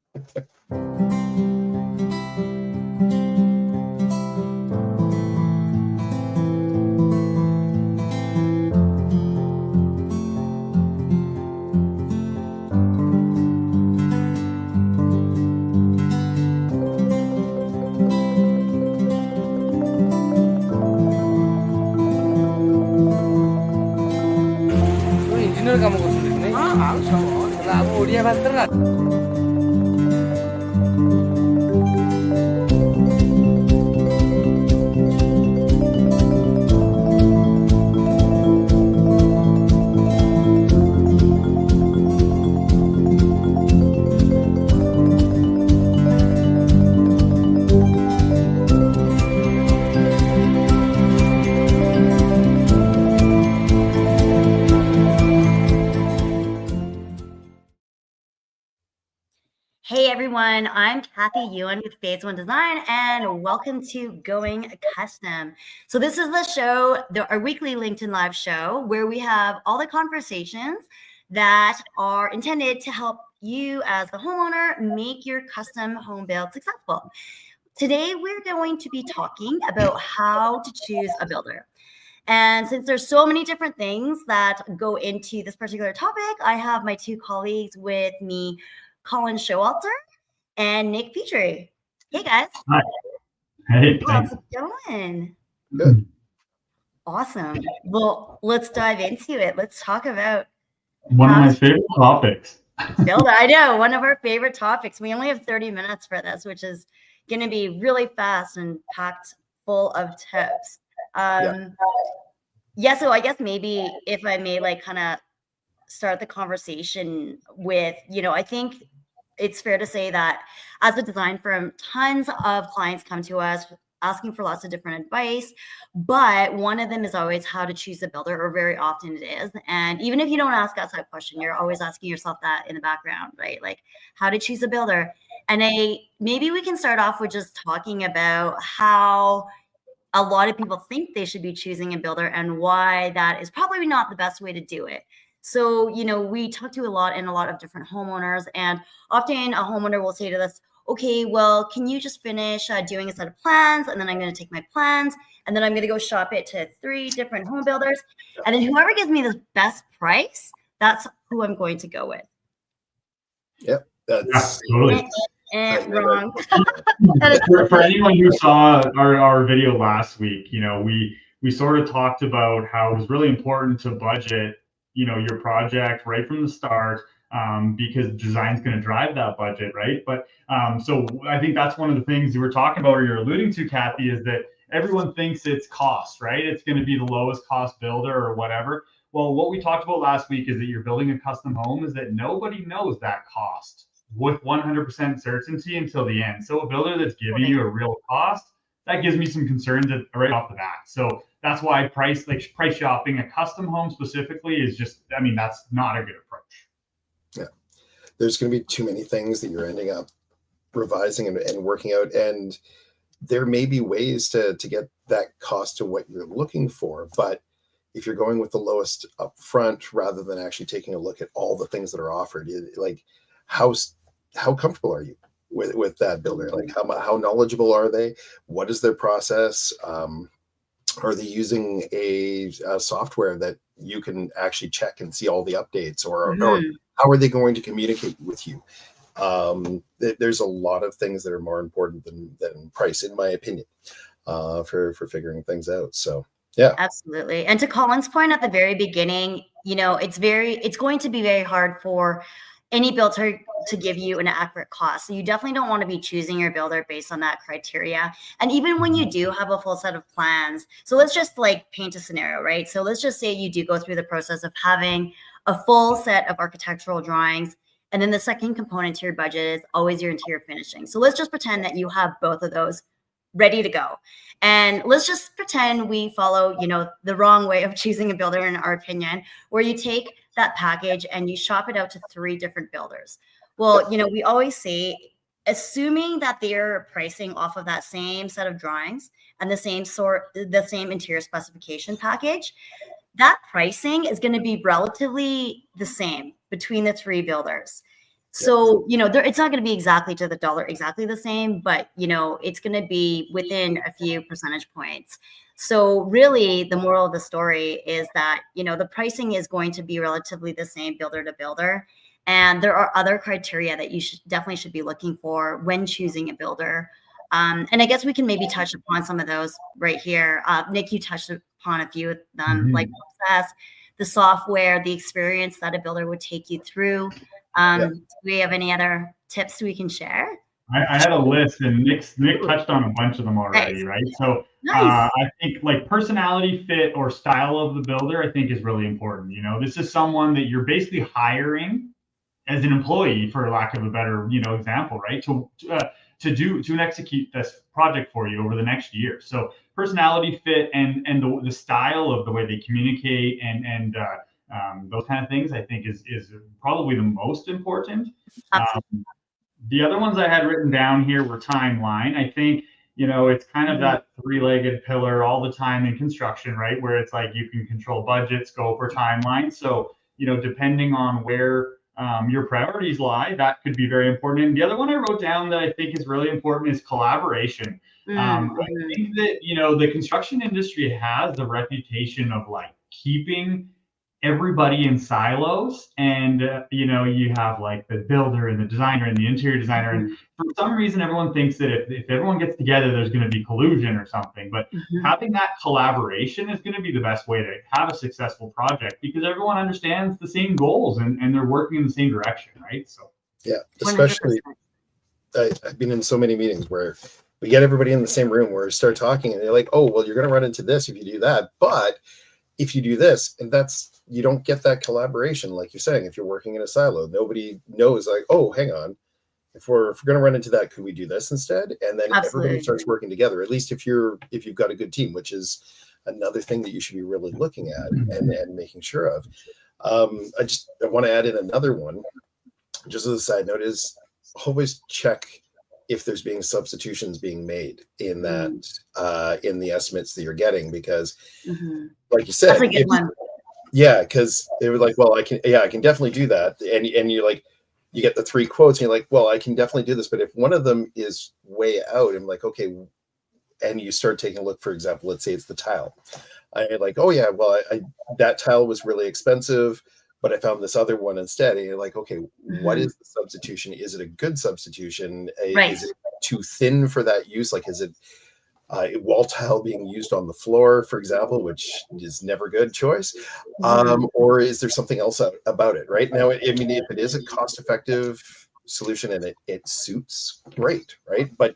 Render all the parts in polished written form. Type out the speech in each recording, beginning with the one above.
Engineer काम କରୁଛନ୍ତି ନାଇଁ ଆମ ଓଡ଼ିଆ ଭାଷାରେ Hey everyone, I'm Kathy Yuen with Phase One Design, and welcome to Going Custom. So this is the show, our weekly LinkedIn Live show, where we have all the conversations that are intended to help you as the homeowner make your custom home build successful. Today, we're going to be talking about how to choose a builder. And since there's so many different things that go into this particular topic, I have my two colleagues with me, Colin Showalter and Nick Petrie. Hey guys. Hi. Hey, how's it going? Good. Awesome. Well, let's dive into it. Let's talk about one of my favorite topics. Builder. I know, one of our favorite topics. We only have 30 minutes for this, which is going to be really fast and packed full of tips. Yeah, so I guess maybe if I may kind of start the conversation with, I think it's fair to say that as a design firm, tons of clients come to us asking for lots of different advice, but one of them is always how to choose a builder, or very often it is. And even if you don't ask us that question, you're always asking yourself that in the background, right? Like how to choose a builder. And maybe we can start off with just talking about how a lot of people think they should be choosing a builder and why that is probably not the best way to do it. So, we talk to a lot of different homeowners, and often a homeowner will say to us, okay, well, can you just finish doing a set of plans? And then I'm going to take my plans and then I'm going to go shop it to 3 different home builders. And then whoever gives me the best price, that's who I'm going to go with. Yep. That's totally. Wrong. For anyone who saw our video last week, we sort of talked about how it was really important to budget, your project right from the start, because design's going to drive that budget, right? But so I think that's one of the things you were talking about, or you're alluding to, Kathy, is that everyone thinks it's cost, right? It's going to be the lowest cost builder or whatever. Well, what we talked about last week is that you're building a custom home, is that nobody knows that cost with 100% certainty until the end. So a builder that's giving you a real cost, that gives me some concerns right off the bat. So that's why price shopping a custom home specifically is just, that's not a good approach. Yeah. There's going to be too many things that you're ending up revising and working out. And there may be ways to get that cost to what you're looking for. But if you're going with the lowest up front, rather than actually taking a look at all the things that are offered, like how comfortable are you with that builder? Like how knowledgeable are they? What is their process? Are they using a software that you can actually check and see all the updates, or how are they going to communicate with you? There's a lot of things that are more important than price, in my opinion, for figuring things out. So yeah, absolutely. And to Colin's point at the very beginning, it's going to be very hard for any builder to give you an accurate cost. So you definitely don't want to be choosing your builder based on that criteria. And even when you do have a full set of plans, so let's just paint a scenario, right? So let's just say you do go through the process of having a full set of architectural drawings, and then the second component to your budget is always your interior finishing. So let's just pretend that you have both of those ready to go. And let's just pretend we follow, the wrong way of choosing a builder, in our opinion, where you take that package and you shop it out to 3 different builders. Well, we always say, assuming that they're pricing off of that same set of drawings and the same interior specification package, that pricing is going to be relatively the same between the 3 builders. So, it's not going to be exactly to the dollar, exactly the same, but, it's going to be within a few percentage points. So really the moral of the story is that, the pricing is going to be relatively the same builder to builder. And there are other criteria that you should be looking for when choosing a builder. And I guess we can maybe touch upon some of those right here. Nick, you touched upon a few of them, like process, the software, the experience that a builder would take you through. Do we have any other tips we can share? I had a list, and Nick touched on a bunch of them already, right? So I think like personality fit or style of the builder, I think is really important. This is someone that you're basically hiring as an employee, for lack of a better, example, right? To execute this project for you over the next year. So personality fit and the style of the way they communicate and those kind of things, I think is probably the most important. The other ones I had written down here were timeline. I think, it's kind of that three-legged pillar all the time in construction, right? Where it's like you can control budget, scope, or timeline. So, depending on where your priorities lie, that could be very important. And the other one I wrote down that I think is really important is collaboration. I think that, the construction industry has the reputation of like keeping everybody in silos, and you have like the builder and the designer and the interior designer, and for some reason everyone thinks that if everyone gets together there's going to be collusion or something, but having that collaboration is going to be the best way to have a successful project, because everyone understands the same goals and they're working in the same direction, right? So especially I've been in so many meetings where we get everybody in the same room where we start talking and they're like, oh well, you're going to run into this if you do that, but if you do this, and you don't get that collaboration, like you're saying. If you're working in a silo, nobody knows, like, oh, hang on, if we're going to run into that, could we do this instead? And then everybody starts working together. At least if you've got a good team, which is another thing that you should be really looking at and making sure of. I want to add in another one, just as a side note, is always check if there's being substitutions being made in that in the estimates that you're getting, because like you said, that's a good one. Because they were like, well, I can definitely do that, and you're like, you get the 3 quotes and you're like, well, I can definitely do this, but if one of them is way out, I'm like, okay, and you start taking a look, for example, let's say it's the tile. I'm like, oh yeah, well, that tile was really expensive, but I found this other one instead. And you're like, okay, what is the substitution? Is it a good substitution? Is it too thin for that use? Like, is it wall tile being used on the floor, for example, which is never a good choice? Or is there something else about it, right? Now, I mean, if it is a cost-effective solution and it suits, great, right? But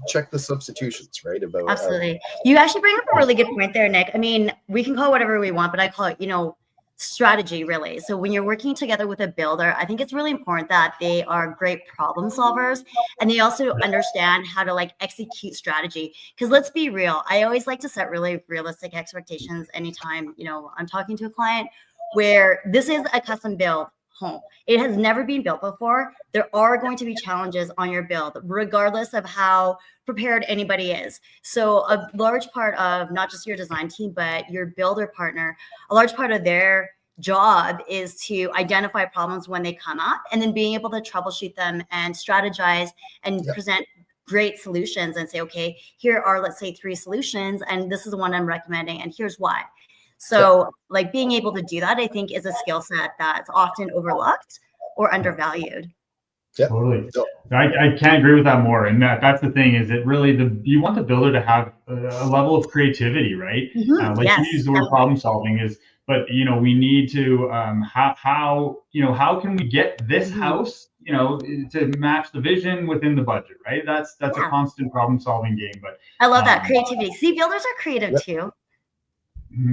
check the substitutions, right? Absolutely. You actually bring up a really good point there, Nick. I mean, we can call it whatever we want, but I call it, strategy, really. So when you're working together with a builder, I think it's really important that they are great problem solvers and they also understand how to like execute strategy. Because let's be real, I always like to set really realistic expectations anytime, I'm talking to a client where this is a custom build home. It has never been built before. There are going to be challenges on your build, regardless of how prepared anybody is. So a large part of not just your design team, but your builder partner, a large part of their job is to identify problems when they come up and then being able to troubleshoot them and strategize and present great solutions and say, okay, here are, let's say, 3 solutions, and this is the one I'm recommending, and here's why. So like being able to do that, I think, is a skill set that's often overlooked or undervalued. Yeah, totally. I can't agree with that more. And that's the thing, is it really you want the builder to have a level of creativity, right? Like you use the word problem solving but we need to how can we get this house to match the vision within the budget, right? That's a constant problem solving game. But I love that creativity. See, builders are creative too.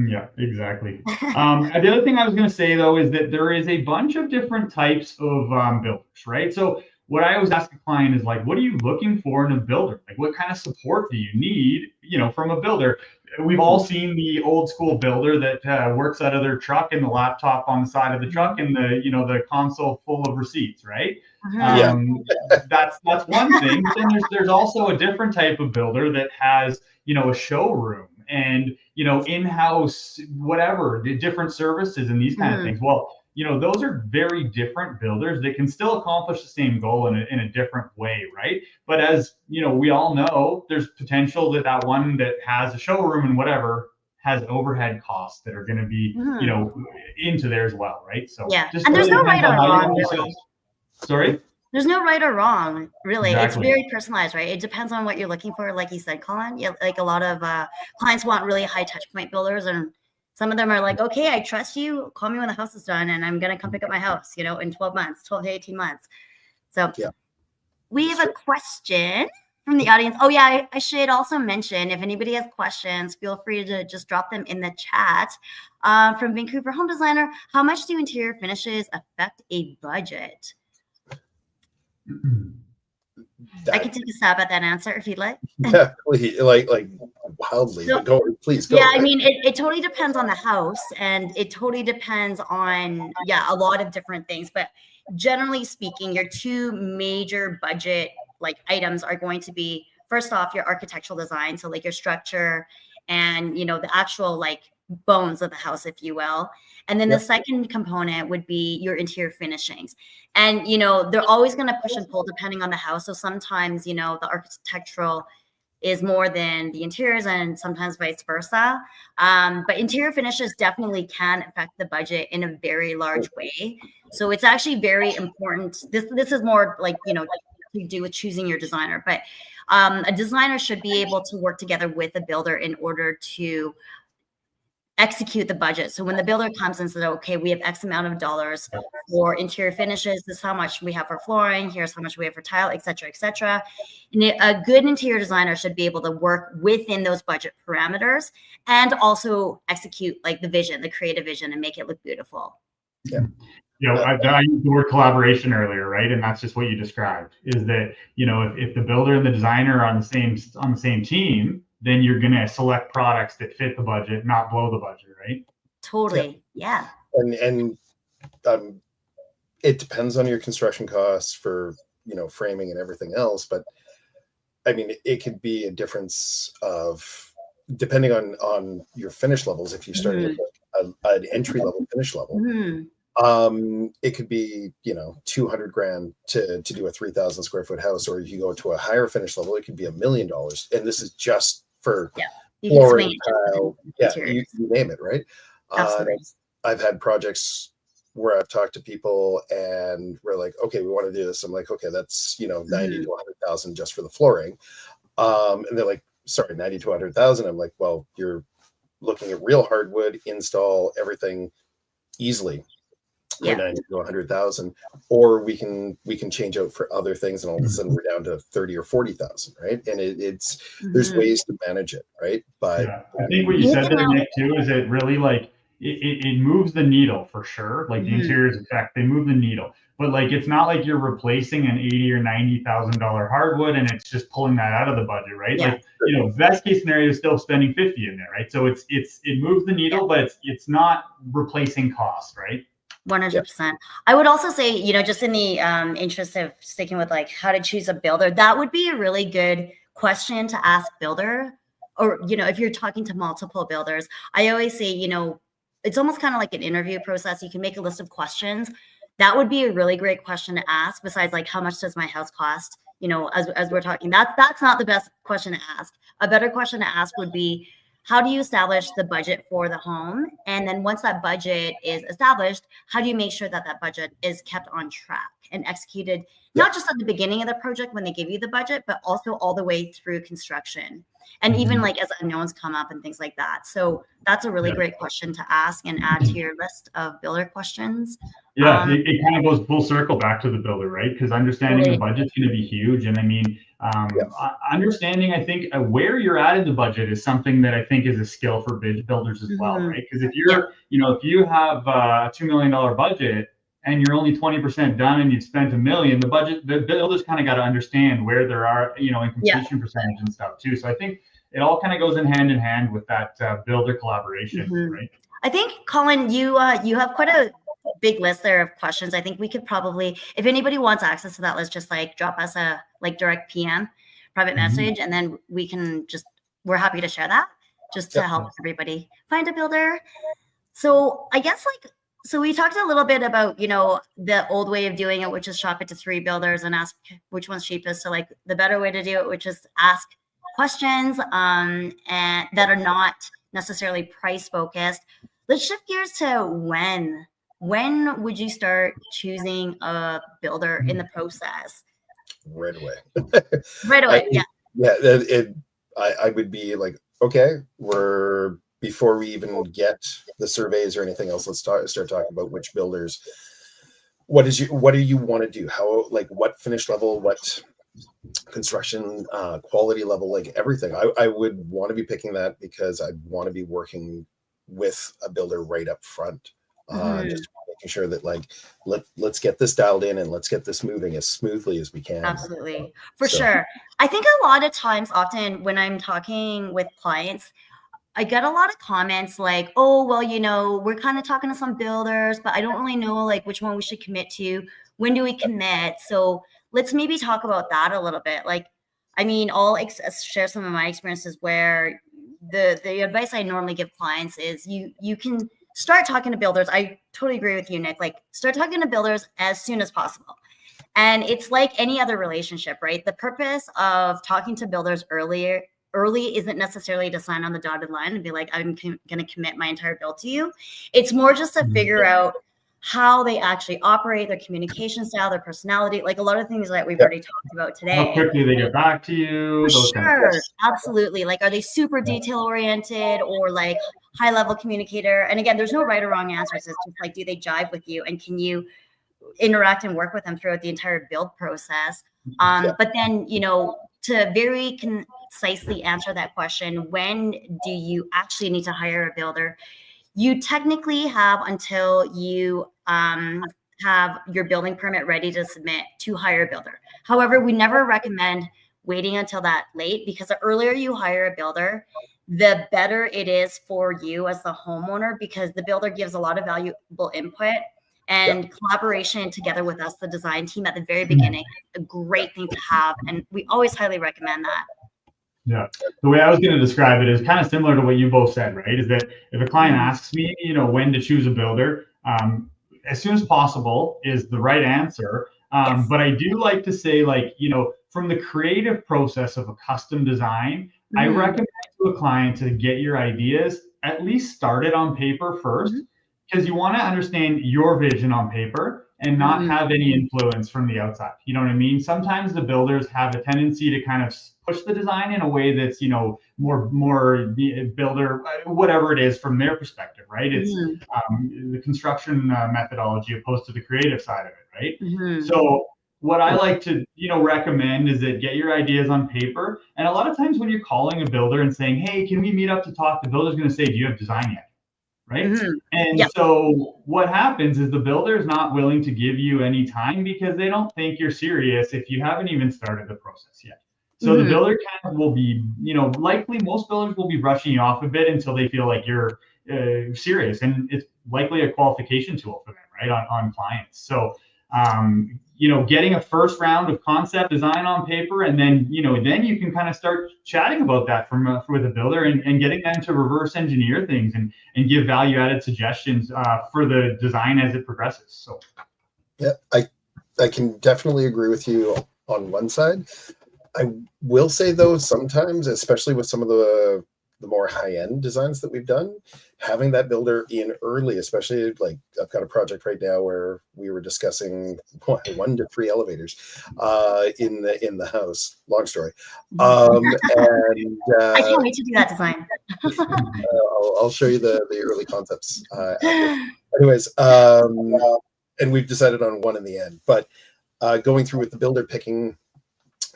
Yeah, exactly. The other thing I was going to say, though, is that there is a bunch of different types of builders, right? So what I always ask a client is like, what are you looking for in a builder? Like, what kind of support do you need, from a builder? We've all seen the old school builder that works out of their truck and the laptop on the side of the truck and the console full of receipts, right? That's one thing. But then there's also a different type of builder that has, a showroom and in-house, whatever, the different services and these kind of things. Well, those are very different builders that can still accomplish the same goal in a different way, right? But as we all know, there's potential that one that has a showroom and whatever has overhead costs that are going to be, into there as well, right? So yeah, just and there's really no depends right on or how you wrong, want to really. Sorry? There's no right or wrong, really. Exactly. It's very personalized, right? It depends on what you're looking for. Like you said, Colin, yeah, like a lot of clients want really high touch point builders, and some of them are like, okay, I trust you. Call me when the house is done, and I'm going to come pick up my house, in 12 months, 12 to 18 months. So we have a question from the audience. Oh, yeah, I should also mention, if anybody has questions, feel free to just drop them in the chat. From Vancouver Home Designer, how much do interior finishes affect a budget? I can take a stab at that answer if you'd like. Yeah, please, like wildly, but please go. Yeah, I mean, it totally depends on the house, and it totally depends on, a lot of different things. But generally speaking, your two major budget items are going to be, first off, your architectural design, so like your structure and the actual bones of the house, if you will. And then the second component would be your interior finishings. And they're always going to push and pull depending on the house. So sometimes the architectural is more than the interiors, and sometimes vice versa. But interior finishes definitely can affect the budget in a very large way. So it's actually very important. This is more to do with choosing your designer, but a designer should be able to work together with a builder in order to execute the budget. So when the builder comes and says, okay, we have X amount of dollars for interior finishes, this is how much we have for flooring, here's how much we have for tile, et cetera, et cetera. And a good interior designer should be able to work within those budget parameters and also execute the vision, the creative vision, and make it look beautiful. Yeah. I used the word collaboration earlier, right? And that's just what you described, is that, if the builder and the designer are on the same team, then you're going to select products that fit the budget, not blow the budget, right? Totally. Yeah. And it depends on your construction costs for, framing and everything else. But I mean, it could be a difference of, depending on your finish levels. If you start at an entry level finish level, it could be, $200,000 to do a 3,000 square foot house. Or if you go to a higher finish level, it could be $1 million. And this is just for flooring, tile, you name it, right? I've had projects where I've talked to people and we're like, okay, we want to do this. I'm like, okay, that's 90 to 100,000 just for the flooring. And they're like, sorry, 90 to 100,000. I'm like, well, you're looking at real hardwood, install everything easily. 90 to 100,000, or we can change out for other things, and all of a sudden we're down to 30 or 40,000, right? And it's there's ways to manage it, right? But I think what you said there, Nick, too, is it really it moves the needle for sure. Like the interiors effect, they move the needle, but it's not like you're replacing an $80,000 or $90,000 hardwood and it's just pulling that out of the budget, right? Best case scenario is still spending 50 in there, right? So it moves the needle, but it's not replacing costs, right? 100%. I would also say, just in the interest of sticking with how to choose a builder, that would be a really good question to ask builder, or, if you're talking to multiple builders. I always say, it's almost kind of like an interview process. You can make a list of questions. That would be a really great question to ask, besides how much does my house cost? As we're talking, that's not the best question to ask. A better question to ask would be, how do you establish the budget for the home? And then once that budget is established, how do you make sure that that budget is kept on track and executed, not just at the beginning of the project when they give you the budget, but also all the way through construction? And even as unknowns come up and things like that. So that's a really great question to ask and add to your list of builder questions. Yeah, it kind of goes full circle back to the builder, right? Because understanding the budget's going to be huge. And I mean, understanding, I think, where you're at in the budget is something that I think is a skill for builders as well, right? Because if you're, if you have a $2 million budget and you're only 20% done and you've spent $1 million, the builders kind of got to understand where there are, in completion percentage and stuff too. So I think it all kind of goes in hand with that builder collaboration, right? I think, Colin, you have quite a big list there of questions. I think we could probably, if anybody wants access to that list, just drop us a direct PM, private message, and then we're happy to share that just to help everybody find a builder. So I guess So we talked a little bit about, the old way of doing it, which is shop it to 3 builders and ask which one's cheapest. So like the better way to do it, which is ask questions and that are not necessarily price focused. Let's shift gears to when. When would you start choosing a builder in the process? Right away. Right away, yeah. Yeah, I would be like, okay, before we even get the surveys or anything else, let's start talking about which builders. What do you want to do? How, like, what finish level, what construction quality level, like everything. I would want to be picking that because I want to be working with a builder right up front. Just making sure that, like, let's get this dialed in and let's get this moving as smoothly as we can. Absolutely. For sure. I think a lot of times, often when I'm talking with clients, I get a lot of comments like, oh, well, we're kind of talking to some builders, but I don't really know like which one we should commit to. When do we commit? So let's maybe talk about that a little bit. Like, I mean, I'll share some of my experiences where the advice I normally give clients is you can start talking to builders. I totally agree with you, Nick. Like, start talking to builders as soon as possible. And it's like any other relationship, right? The purpose of talking to builders early isn't necessarily to sign on the dotted line and be like, I'm going to commit my entire bill to you. It's more just to figure out how they actually operate, their communication style, their personality, like a lot of things that we've already talked about today. How quickly they get back to you. For sure. Absolutely. Like, are they super detail oriented or like high level communicator? And again, there's no right or wrong answers. It's just like, do they jive with you? And can you interact and work with them throughout the entire build process? But then, to very concisely answer that question, when do you actually need to hire a builder? You technically have until you have your building permit ready to submit to hire a builder. However, we never recommend waiting until that late, because the earlier you hire a builder, the better it is for you as the homeowner, because the builder gives a lot of valuable input and collaboration together with us, the design team at the very beginning. A great thing to have. And we always highly recommend that. Yeah. The way I was going to describe it is kind of similar to what you both said, right? Is that if a client asks me, when to choose a builder, as soon as possible is the right answer. But I do like to say, like, from the creative process of a custom design, I recommend to a client to get your ideas at least started on paper first, because you want to understand your vision on paper and not have any influence from the outside. You know what I mean? Sometimes the builders have a tendency to kind of push the design in a way that's, more the builder, whatever it is from their perspective, right? It's the construction methodology opposed to the creative side of it, right? So what I like to, recommend is that get your ideas on paper. And a lot of times when you're calling a builder and saying, hey, can we meet up to talk? The builder's going to say, do you have design yet? Right. And so what happens is the builder is not willing to give you any time because they don't think you're serious if you haven't even started the process yet. So the builder kind of will be, likely most builders will be brushing you off a bit until they feel like you're serious. And it's likely a qualification tool for them, right, on clients. So, getting a first round of concept design on paper, and then, then you can kind of start chatting about that with a builder and getting them to reverse engineer things and give value added suggestions for the design as it progresses. So, yeah, I can definitely agree with you on one side. I will say, though, sometimes, especially with some of the more high-end designs that we've done, having that builder in early, especially like I've got a project right now where we were discussing 1 to 3 elevators in the house. Long story. And I can't wait to do that design. I'll show you the early concepts. Anyways, and we've decided on 1 in the end. But going through with the builder picking,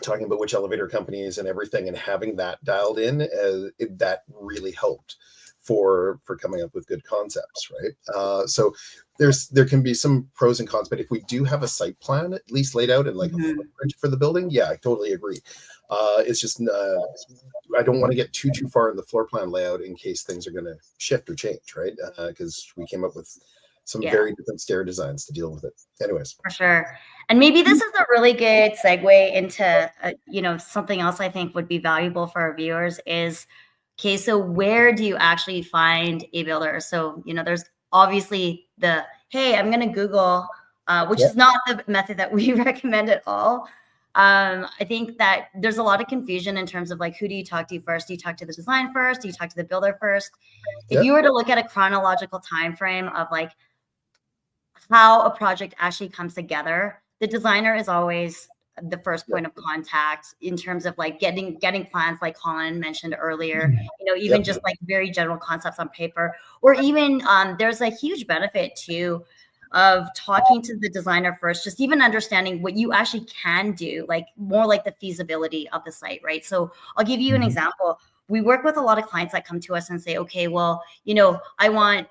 talking about which elevator companies and everything, and having that dialed in, that really helped for coming up with good concepts, right? So there can be some pros and cons, but if we do have a site plan at least laid out and like a footprint for the building, yeah, I totally agree. It's just I don't want to get too far in the floor plan layout in case things are going to shift or change, right? Because we came up with some very different stair designs to deal with it. Anyways, for sure. And maybe this is a really good segue into something else I think would be valuable for our viewers is, okay, so where do you actually find a builder? So there's obviously the hey, I'm going to Google, which Yeah. is not the method that we recommend at all. I think that there's a lot of confusion in terms of like, who do you talk to first? Do you talk to the design first? Do you talk to the builder first? If Yeah. you were to look at a chronological time frame of like how a project actually comes together, the designer is always the first point of contact in terms of like getting plans, like Colin mentioned earlier, even Yep. just like very general concepts on paper, or even there's a huge benefit too of talking to the designer first, just even understanding what you actually can do, like more like the feasibility of the site, right? So I'll give you an example. We work with a lot of clients that come to us and say, okay, well, I want,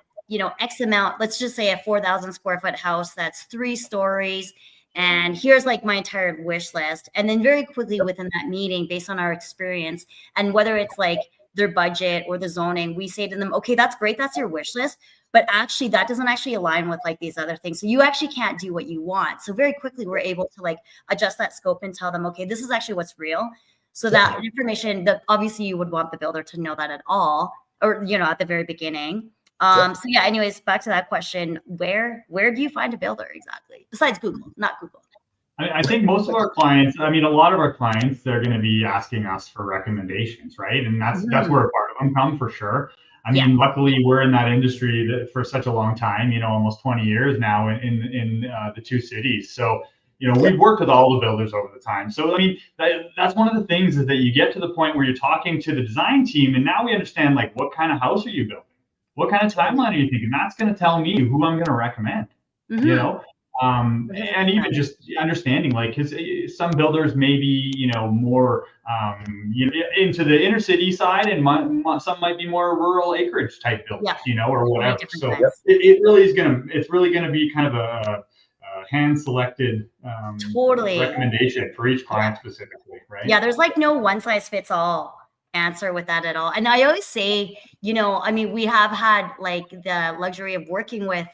X amount, let's just say a 4,000 square foot house that's 3 stories. And here's like my entire wish list. And then very quickly within that meeting, based on our experience and whether it's like their budget or the zoning, we say to them, okay, that's great. That's your wish list. But actually that doesn't actually align with like these other things. So you actually can't do what you want. So very quickly we're able to like adjust that scope and tell them, okay, this is actually what's real. So that information that obviously you would want the builder to know that at all, or, at the very beginning. So yeah, anyways, back to that question, where do you find a builder exactly? Besides Google, not Google. I think most of our clients, a lot of our clients, they're going to be asking us for recommendations, right? And that's where a part of them come for sure. Luckily we're in that industry for such a long time, almost 20 years now in the 2 cities. So, we've worked with all the builders over the time. So, that's one of the things is that you get to the point where you're talking to the design team and now we understand like, what kind of house are you building? What kind of timeline are you thinking? That's going to tell me who I'm going to recommend, and even just understanding, like, because some builders may be, more, into the inner city side, and some might be more rural acreage type builders, or whatever. So it's really gonna be kind of a hand-selected recommendation for each client specifically, right? Yeah, there's like no one size fits all answer with that at all. And I always say, we have had like the luxury of working with,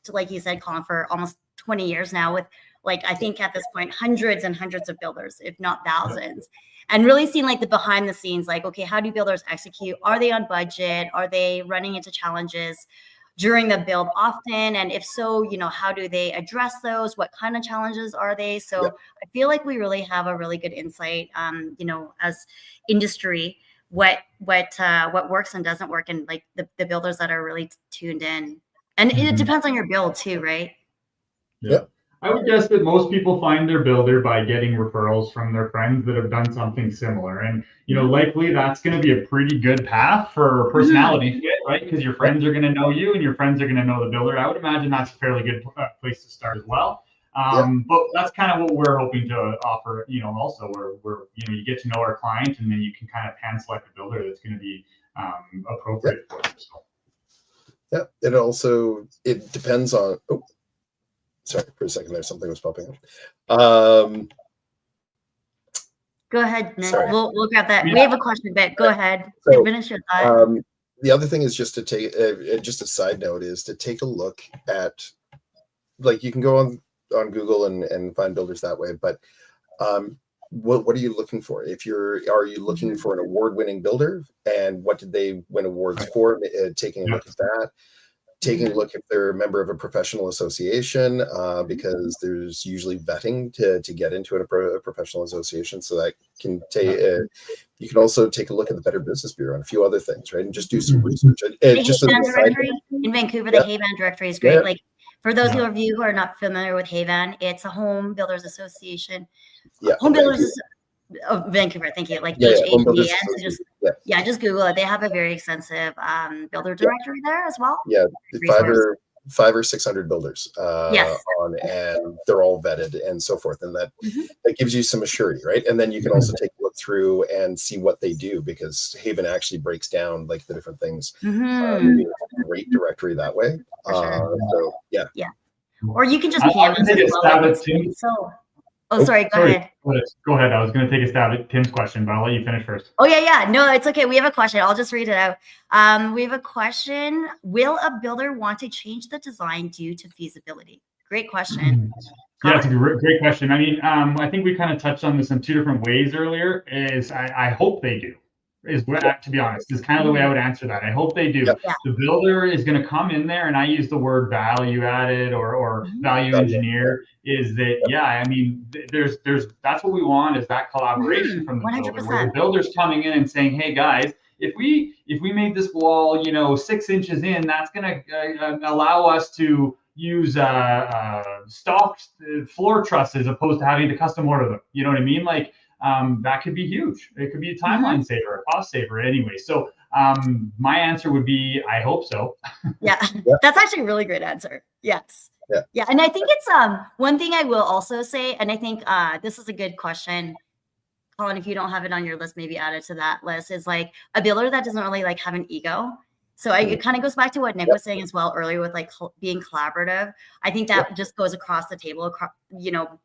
like you said, Colin, for almost 20 years now with like, I think at this point, hundreds and hundreds of builders, if not thousands, and really seeing like the behind the scenes, like, okay, how do builders execute? Are they on budget? Are they running into challenges during the build often? And if so, how do they address those? What kind of challenges are they? So I feel like we really have a really good insight, as industry, what works and doesn't work, and like the builders that are really tuned in. And it depends on your build too, right? Yeah. I would guess that most people find their builder by getting referrals from their friends that have done something similar. And, likely that's going to be a pretty good path for personality fit, right? Because your friends are going to know you and your friends are going to know the builder. I would imagine that's a fairly good place to start as well. But that's kind of what we're hoping to offer, also where you get to know our client and then you can kind of hand select a builder that's going to be appropriate for them. So. Yeah, it depends on. Oh, sorry for a second there. Something was popping up. Go ahead, Nick. Sorry. We'll grab that. We have a question, but go ahead. So, finish your thought. The other thing is just to take, just a side note, is to take a look at, like, you can go on Google and find builders that way, but what are you looking for? Are you looking for an award-winning builder, and what did they win awards for? Taking a look at that. Taking a look if they're a member of a professional association, because there's usually vetting to get into a professional association. So that can take. You can also take a look at the Better Business Bureau and a few other things, right? And just do some research. Just directory in Vancouver, the Hayvan directory is great. Like for those of you who are not familiar with Hayvan, it's a home builders association. Home builders. Vancouver, thank you. Like HAVN. So just Google it. They have a very extensive builder directory there as well. Yeah, 500 or 600 builders on, and they're all vetted and so forth, and that gives you some assurity, right? And then you can also take a look through and see what they do, because Haven actually breaks down like the different things. Great directory that way. So yeah. Or you can just PM us as well. Oh, sorry. Go ahead. Go ahead. I was going to take a stab at Tim's question, but I'll let you finish first. Oh, yeah. No, it's okay. We have a question. I'll just read it out. We have a question. Will a builder want to change the design due to feasibility? Great question. Yeah, it's a great question. I think we kind of touched on this in 2 different ways earlier. I hope they do. To be honest, is kind of the way I would answer that. I hope they do. Yep. Yeah. The builder is going to come in there, and I use the word value added or value engineer. Is that I mean, there's that's what we want, is that collaboration from the builder, where the 100%. builder's coming in and saying, hey guys, if we made this wall 6 inches in, that's going to allow us to use stock floor trusses opposed to having to custom order them. You know what I mean? Like, that could be huge. It could be a timeline saver, a cost saver anyway. So my answer would be, I hope so. Yeah, that's actually a really great answer. Yes. Yeah. Yeah. And I think it's one thing I will also say, and I think this is a good question, Colin, if you don't have it on your list, maybe add it to that list, is like a builder that doesn't really like have an ego. So it kind of goes back to what Nick was saying as well earlier with like being collaborative. I think that just goes across the table,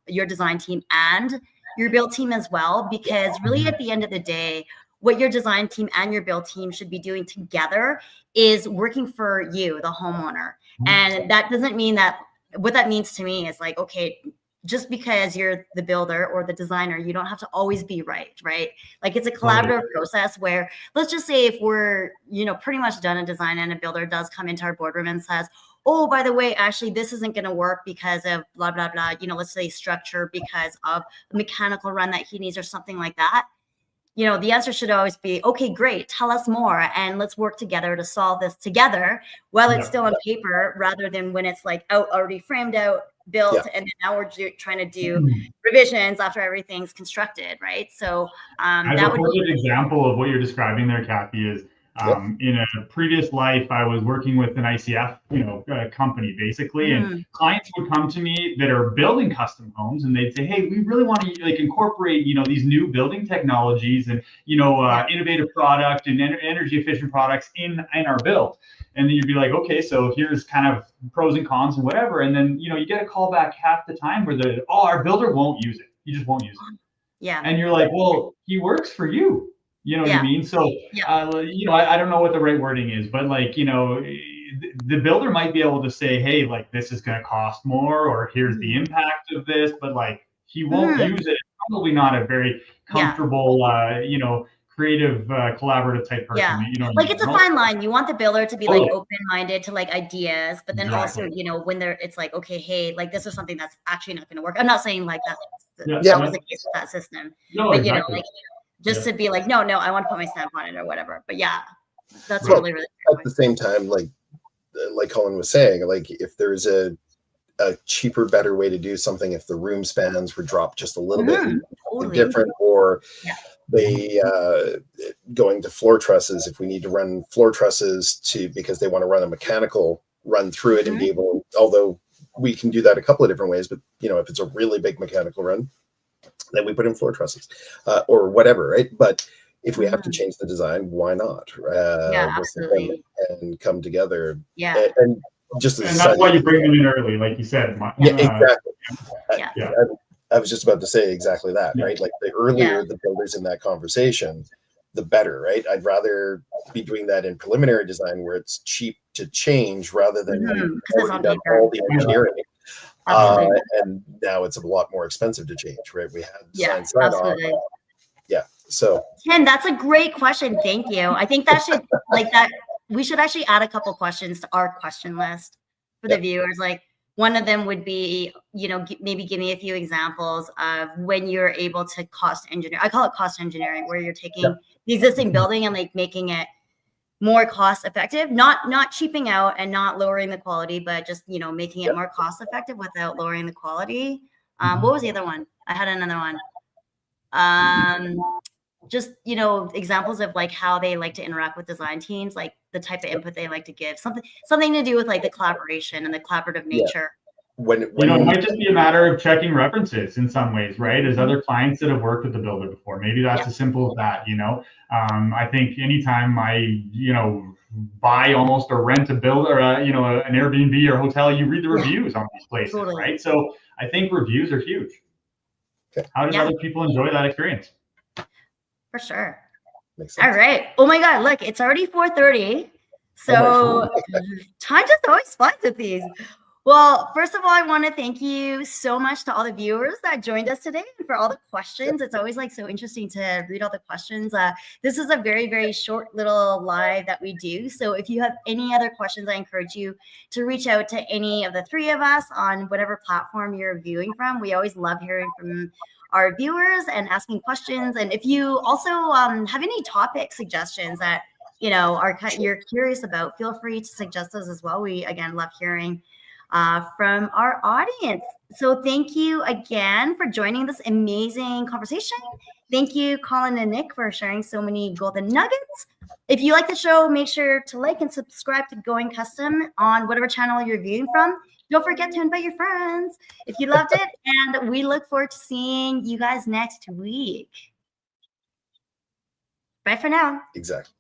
your design team and your build team as well, because really at the end of the day, what your design team and your build team should be doing together is working for you, the homeowner. And that doesn't mean that, what that means to me is like, okay, just because you're the builder or the designer, you don't have to always be right? Like it's a collaborative process where, let's just say if we're, pretty much done a design and a builder does come into our boardroom and says, oh, by the way, actually, this isn't going to work because of blah, blah, blah, let's say structure, because of the mechanical run that he needs or something like that. The answer should always be, okay, great, tell us more and let's work together to solve this together while it's still on paper, rather than when it's like out, already framed out, built, and then now we're trying to do revisions after everything's constructed, right? So that would be a perfect example of what you're describing there, Kathy, is in a previous life, I was working with an ICF, company basically, and clients would come to me that are building custom homes, and they'd say, "Hey, we really want to like incorporate, these new building technologies and innovative product and energy efficient products in our build." And then you'd be like, "Okay, so here's kind of pros and cons and whatever," and then you get a call back half the time where our builder won't use it. He just won't use it. Yeah. And you're like, well, he works for you. You know what I mean? So, I don't know what the right wording is, but like, the builder might be able to say, hey, like this is going to cost more, or here's the impact of this, but like he won't use it. It's probably not a very comfortable, creative, collaborative type person. Like it's a fine line. You want the builder to be like open-minded to like ideas, but then also, when it's like, okay, hey, like this is something that's actually not going to work. I'm not saying like that was the case with that system, but just to be like, no, I want to put my stamp on it or whatever. But yeah, that's really at the same time, like Colin was saying, like if there's a cheaper, better way to do something, if the room spans were dropped just a little bit different, or they going to floor trusses, if we need to run floor trusses because they want to run a mechanical run through it and be able, although we can do that a couple of different ways, but if it's a really big mechanical run, then we put in floor trusses or whatever, right? But if we have to change the design, why not? Absolutely. And come together. Yeah. And just and that's why you bring them in early, like you said. Exactly. Yeah. I was just about to say exactly that, right? Like the earlier the builders in that conversation, the better, right? I'd rather be doing that in preliminary design where it's cheap to change rather than already done all the engineering. And now it's a lot more expensive to change, right? We had design sign off. Yeah. So Ken, that's a great question. Thank you. I think that should we should actually add a couple questions to our question list for the viewers. Like one of them would be, maybe give me a few examples of when you're able to cost engineer. I call it cost engineering, where you're taking the existing building and like making it more cost effective, not cheaping out and not lowering the quality, but just, making it more cost effective without lowering the quality. What was the other one? I had another one. Just, examples of like how they like to interact with design teams, like the type of input they like to give, something to do with like the collaboration and the collaborative nature. When it might just be a matter of checking references in some ways, right? As other clients that have worked with the builder before, maybe that's as simple as that. I think anytime I, buy almost or rent a builder, an Airbnb or hotel, you read the reviews on these places, right? So I think reviews are huge. How did other people enjoy that experience? For sure. Makes sense. All right. Oh my God, look, it's already 4:30. So time just always flies with these. Well, first of all, I want to thank you so much to all the viewers that joined us today and for all the questions. It's always like so interesting to read all the questions. This is a very, very short little live that we do. So if you have any other questions, I encourage you to reach out to any of the three of us on whatever platform you're viewing from. We always love hearing from our viewers and asking questions. And if you also have any topic suggestions that you're curious about, feel free to suggest those as well. We again love hearing from our audience. So thank you again for joining this amazing conversation. Thank you, Colin and Nick, for sharing so many golden nuggets. If you like the show, make sure to like and subscribe to Going Custom on whatever channel you're viewing from. Don't forget to invite your friends if you loved it. And we look forward to seeing you guys next week. Bye for now. Exactly.